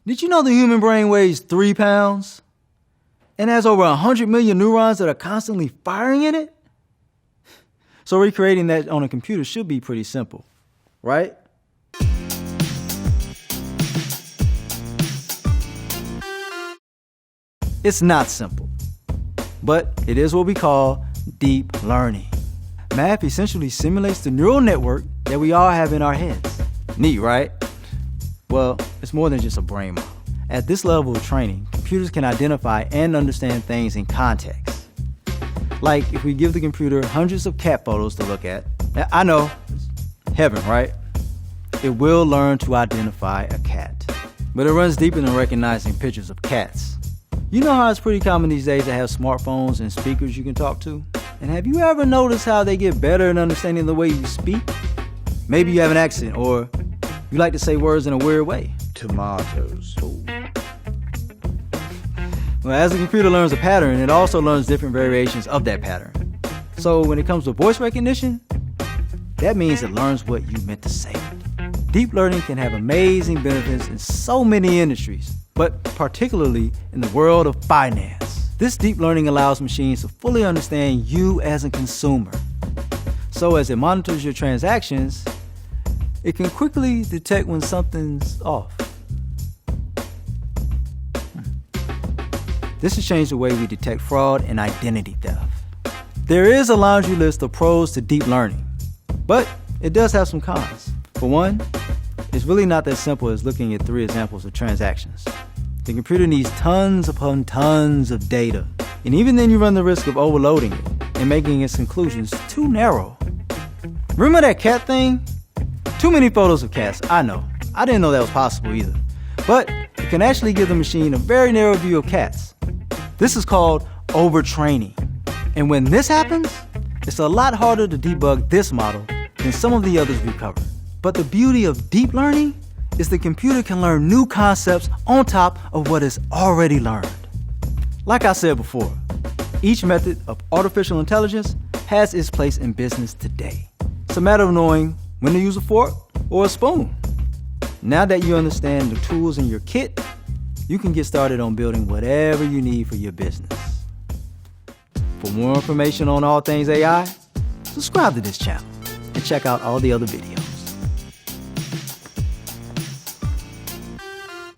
Did you know the human brain weighs 3 pounds? And has over 100 million neurons that are constantly firing in it? So recreating that on a computer should be pretty simple, right? It's not simple, but it is what we call deep learning. Math essentially simulates the neural network that we all have in our heads. Neat, right? Well, it's more than just a brain model. At this level of training, computers can identify and understand things in context. Like if we give the computer hundreds of cat photos to look at, I know, heaven, right? It will learn to identify a cat. But it runs deeper than recognizing pictures of cats. You know how it's pretty common these days to have smartphones and speakers you can talk to? And have you ever noticed how they get better at understanding the way you speak? Maybe you have an accent, or you like to say words in a weird way. Tomatoes. Well, as the computer learns a pattern, it also learns different variations of that pattern. So when it comes to voice recognition, that means it learns what you meant to say. Deep learning can have amazing benefits in so many industries, but particularly in the world of finance. This deep learning allows machines to fully understand you as a consumer. So as it monitors your transactions, it can quickly detect when something's off. This has changed the way we detect fraud and identity theft. There is a laundry list of pros to deep learning, but it does have some cons. For one, it's really not that simple as looking at 3 examples of transactions. The computer needs tons upon tons of data, and even then you run the risk of overloading it and making its conclusions too narrow. Remember that cat thing? Too many photos of cats, I know. I didn't know that was possible either. But it can actually give the machine a very narrow view of cats. This is called overtraining. And when this happens, it's a lot harder to debug this model than some of the others we covered. But the beauty of deep learning is the computer can learn new concepts on top of what it's already learned. Like I said before, each method of artificial intelligence has its place in business today. It's a matter of knowing when to use a fork or a spoon. Now that you understand the tools in your kit, you can get started on building whatever you need for your business. For more information on all things AI, subscribe to this channel and check out all the other videos.